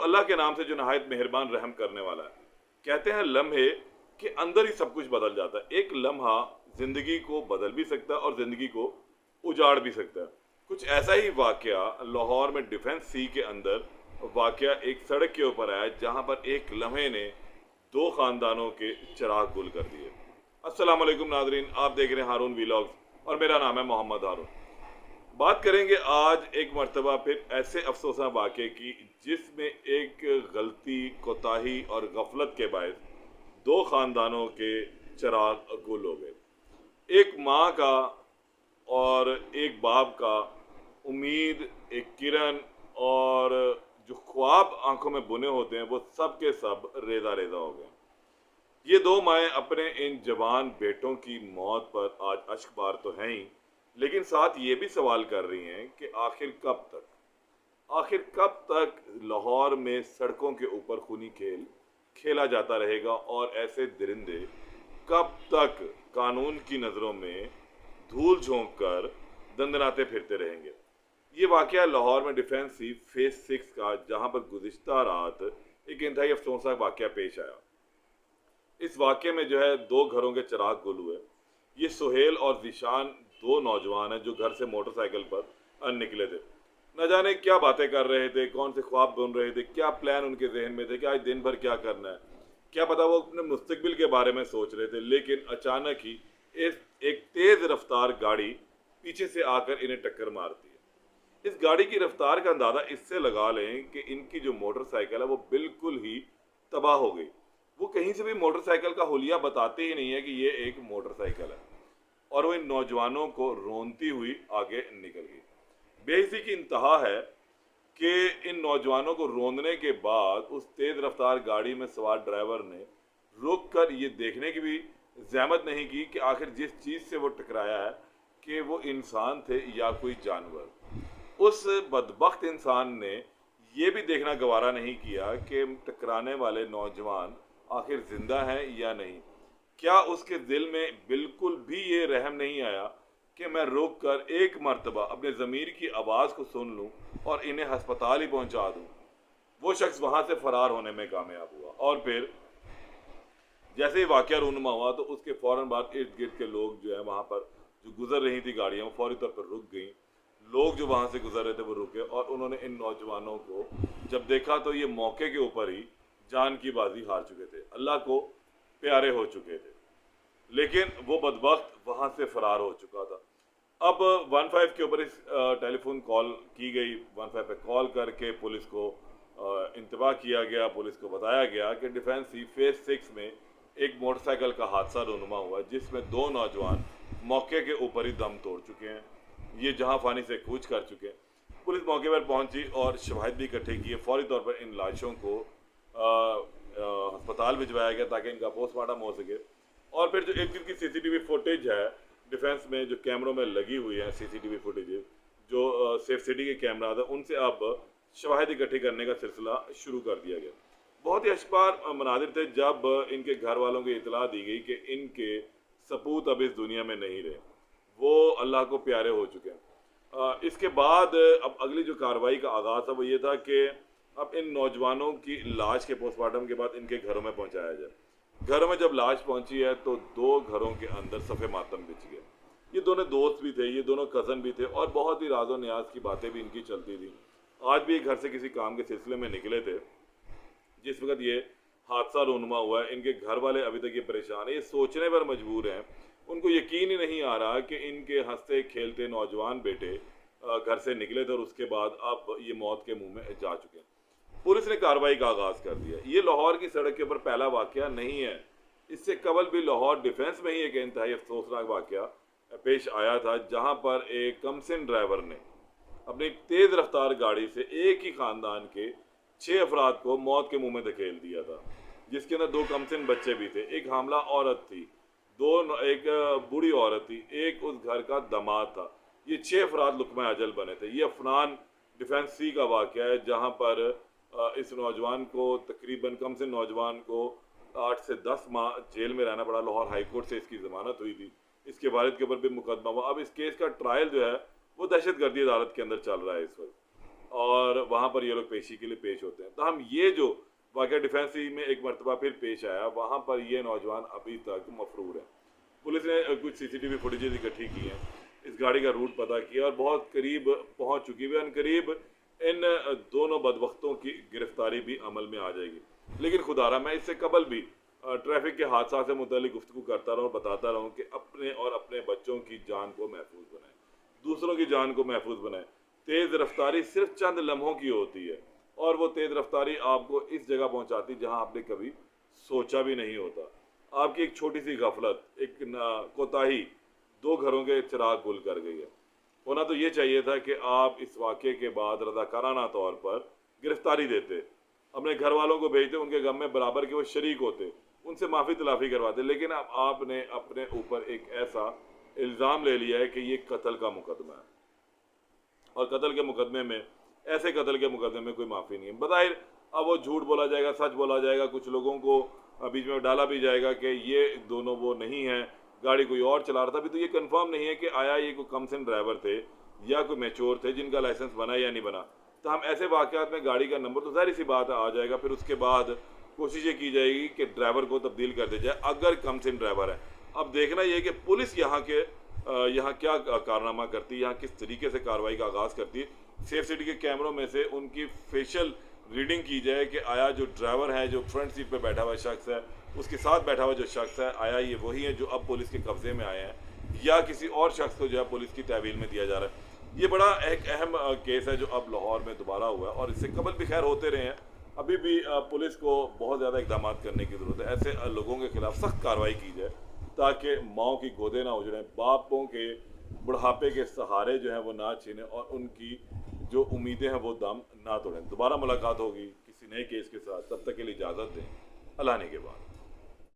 अल्लाह के नाम से जो नहायत मेहरबान रहम करने वाला है। कहते हैं लम्हे के अंदर ही सब कुछ बदल जाता है। एक लम्हा ज़िंदगी को बदल भी सकता है और ज़िंदगी को उजाड़ भी सकता है। कुछ ऐसा ही वाक़या लाहौर में डिफेंस सी के अंदर वाक़या एक सड़क के ऊपर आया, जहाँ पर एक लम्हे ने 2 ख़ानदानों के चिराग गुल कर दिए। अस्सलाम वालेकुम नाज़रीन, आप देख रहे हैं हारून व्लॉग्स और मेरा नाम है मोहम्मद हारून। बात करेंगे आज एक मर्तबा फिर ऐसे अफसोसनाक वाक़े की, जिसमें एक गलती, कोताही और गफलत के बायस 2 ख़ानदानों के चिराग गुल हो गए। एक माँ का और एक बाप का उम्मीद, एक किरण और जो ख्वाब आंखों में बुने होते हैं, वो सब के सब रेजा रेजा हो गए। ये 2 माएँ अपने इन जवान बेटों की मौत पर आज अश्कबार तो हैं ही, लेकिन साथ ये भी सवाल कर रही हैं कि आखिर कब तक लाहौर में सड़कों के ऊपर खूनी खेल खेला जाता रहेगा और ऐसे दरिंदे कब तक कानून की नज़रों में धूल झोंक कर दंदनाते फिरते रहेंगे। ये वाक़या लाहौर में डिफेंस सी फेज 6 का, जहाँ पर गुज़िश्ता रात एक इंतहाई अफसोसनाक वाक़या पेश आया। इस वाक़े में जो है 2 घरों के चिराग गुल हुए। ये सुहेल और ज़ीशान 2 नौजवान हैं जो घर से मोटरसाइकिल पर निकले थे। न जाने क्या बातें कर रहे थे, कौन से ख्वाब बुन रहे थे, क्या प्लान उनके जहन में थे कि आज दिन भर क्या करना है, क्या पता वो अपने मुस्तकबिल के बारे में सोच रहे थे। लेकिन अचानक ही एक तेज़ रफ्तार गाड़ी पीछे से आकर इन्हें टक्कर मारती है। इस गाड़ी की रफ्तार का अंदाज़ा इससे लगा लें कि इनकी जो मोटरसाइकिल है वो बिल्कुल ही तबाह हो गई। वो कहीं से भी मोटरसाइकिल का हुलिया बताते ही नहीं है कि ये एक मोटरसाइकिल है, और वो इन नौजवानों को रोनती हुई आगे निकल गई। बेइज्जती की इंतहा है कि इन नौजवानों को रोंदने के बाद उस तेज़ रफ्तार गाड़ी में सवार ड्राइवर ने रुक कर ये देखने की भी ज़हमत नहीं की कि आखिर जिस चीज़ से वो टकराया है कि वो इंसान थे या कोई जानवर। उस बदबख्त इंसान ने ये भी देखना गवारा नहीं किया कि टकराने वाले नौजवान आखिर ज़िंदा हैं या नहीं। क्या उसके दिल में बिल्कुल भी ये रहम नहीं आया कि मैं रुक कर एक मर्तबा अपने ज़मीर की आवाज़ को सुन लूँ और इन्हें हस्पताल ही पहुँचा दूँ। वो शख्स वहाँ से फ़रार होने में कामयाब हुआ, और फिर जैसे ही वाक़या रूनुमा हुआ तो उसके फ़ौरन बाद इर्द गिर्द के लोग जो है, वहाँ पर जो गुज़र रही थी गाड़ियाँ, वो फौरी तौर पर रुक गई। लोग जो वहाँ से गुजर रहे थे वो रुके, और उन्होंने इन नौजवानों को जब देखा तो ये मौके के ऊपर ही जान की बाजी हार चुके थे, अल्लाह को प्यारे हो चुके थे, लेकिन वो बदबख्त वहाँ से फ़रार हो चुका था। अब 15 के ऊपर इस टेलीफोन कॉल की गई। 15 पे कॉल करके पुलिस को इंतबाह किया गया। पुलिस को बताया गया कि डिफेंस सी फेज 6 में एक मोटरसाइकिल का हादसा रूनुमा हुआ, जिसमें 2 नौजवान मौके के ऊपर ही दम तोड़ चुके हैं, ये जहां फानी से कूच कर चुके हैं। पुलिस मौके पर पहुंची और शवाहिद भी इकट्ठे किए। फौरी तौर पर इन लाशों को अस्पताल भिजवाया गया ताकि इनका पोस्टमार्टम हो सके। और फिर जो एक दिन की सीसीटीवी फुटेज है डिफेंस में, जो कैमरों में लगी हुई है सीसीटीवी फुटेज, जो सेफ सिटी के कैमरा है, उनसे अब शवाहिद इकट्ठी करने का सिलसिला शुरू कर दिया गया। बहुत ही अशबार मनाजिर थे जब इनके घर वालों को इतला दी गई कि इनके सपूत अब इस दुनिया में नहीं रहे, वो अल्लाह को प्यारे हो चुके हैं। इसके बाद अब अगली जो कार्रवाई का आगाज़ था वो ये था कि अब इन नौजवानों की लाश के पोस्टमार्टम के बाद इनके घरों में पहुंचाया जाए। घरों में जब लाश पहुंची है तो 2 घरों के अंदर सफ़े मातम बिछ गए। ये दोनों दोस्त भी थे, ये दोनों कज़न भी थे, और बहुत ही राज़ो न्याज की बातें भी इनकी चलती थी। आज भी घर से किसी काम के सिलसिले में निकले थे जिस वक्त ये हादसा रूनुमा हुआ है। इनके घर वाले अभी तक ये परेशान है, ये सोचने पर मजबूर हैं। उनको यकीन ही नहीं आ रहा कि इनके हंसते खेलते नौजवान बेटे घर से निकले थे और उसके बाद अब ये मौत के मुंह में जा चुके हैं। पुलिस ने कार्रवाई का आगाज़ कर दिया। ये लाहौर की सड़क के ऊपर पहला वाक़या नहीं है। इससे कबल भी लाहौर डिफेंस में ही एक इंतहाई अफसोसनाक वाक़या पेश आया था, जहाँ पर एक कमसिन ड्राइवर ने अपनी तेज़ रफ्तार गाड़ी से एक ही ख़ानदान के 6 अफराद को मौत के मुंह में धकेल दिया था, जिसके अंदर 2 कमसिन बच्चे भी थे, एक हामला औरत थी, एक बूढ़ी औरत थी, एक उस घर का दामाद था। ये 6 अफराद लुक़मा अजल बने थे। ये अफनान डिफेंस सी का वाक़या है, जहाँ पर इस नौजवान को तकरीबन कमसिन नौजवान को 8 से 10 माह जेल में रहना पड़ा। लाहौर हाई कोर्ट से इसकी ज़मानत हुई थी। इसके वालिद के ऊपर भी मुकदमा हुआ। अब इस केस का ट्रायल जो है वो दहशत गर्दी अदालत के अंदर चल रहा है इस वक्त, और वहाँ पर ये लोग पेशी के लिए पेश होते हैं। तो हम ये जो वाक़या डिफेंस में एक मरतबा फिर पेश आया, वहाँ पर ये नौजवान अभी तक मफरूर है। पुलिस ने कुछ सीसीटीवी फुटेजेस इकट्ठी की हैं, इस गाड़ी का रूट पता किया और बहुत करीब पहुँच चुकी है। अनकरीब इन दोनों बदबख्तों की गिरफ्तारी भी अमल में आ जाएगी। लेकिन खुदारा मैं इससे कबल भी ट्रैफिक के हादसा से मुतल्लिक गुफ्तगू करता रहूँ, बताता रहूँ कि अपने और अपने बच्चों की जान को महफूज बनाएं, दूसरों की जान को महफूज बनाएं। तेज़ रफ्तारी सिर्फ चंद लम्हों की होती है और वो तेज़ रफ्तारी आपको इस जगह पहुंचाती जहां आपने कभी सोचा भी नहीं होता। आपकी एक छोटी सी गफलत, एक कोताही 2 घरों के चिराग गुल कर गई है। होना तो ये चाहिए था कि आप इस वाक़े के बाद रज़ाकाराना तौर पर गिरफ्तारी देते, अपने घर वालों को भेजते, उनके गम में बराबर के वो शरीक होते, उनसे माफ़ी तलाफ़ी करवाते। लेकिन अब आपने अपने ऊपर एक ऐसा इल्ज़ाम ले लिया है कि ये कत्ल का मुकदमा है और कत्ल के मुकदमे में, ऐसे कत्ल के मुकदमे में कोई माफ़ी नहीं है। बज़ाहिर अब वो झूठ बोला जाएगा, सच बोला जाएगा, कुछ लोगों को बीच में डाला भी जाएगा कि ये दोनों वो नहीं हैं, गाड़ी कोई और चला रहा था। अभी तो ये कंफर्म नहीं है कि आया ये कोई कम सिन ड्राइवर थे या कोई मैच्योर थे जिनका लाइसेंस बना या नहीं बना। तो हम ऐसे वाक़यात में गाड़ी का नंबर तो ज़ाहिर सी बात है आ जाएगा। फिर उसके बाद कोशिश ये की जाएगी कि ड्राइवर को तब्दील कर दिया जाए अगर कम सिन ड्राइवर है। अब देखना ये कि पुलिस यहाँ क्या कारनामा करती है, यहाँ किस तरीके से कार्रवाई का आगाज़ करती है। सेफ सिटी के कैमरों में से उनकी फेशियल रीडिंग की जाए कि आया जो ड्राइवर है, जो फ्रंट सीट पे बैठा हुआ शख्स है, उसके साथ बैठा हुआ जो शख्स है, आया ये वही है जो अब पुलिस के कब्जे में आए हैं या किसी और शख्स को जो है पुलिस की तहवील में दिया जा रहा है। ये बड़ा एक अहम केस है जो अब लाहौर में दोबारा हुआ है और इससे कबल भी खैर होते रहे हैं। अभी भी पुलिस को बहुत ज़्यादा इक़दाम करने की ज़रूरत है। ऐसे लोगों के खिलाफ सख्त कार्रवाई की जाए ताकि माओं की गोदें ना उजड़ें, बापों के बुढ़ापे के सहारे जो हैं वो ना छीनें और उनकी जो उम्मीदें हैं वो दम ना तोड़ें। दोबारा मुलाकात होगी किसी नए केस के साथ, तब तक के लिए इजाज़त दें। अल्लाह ने के बाद।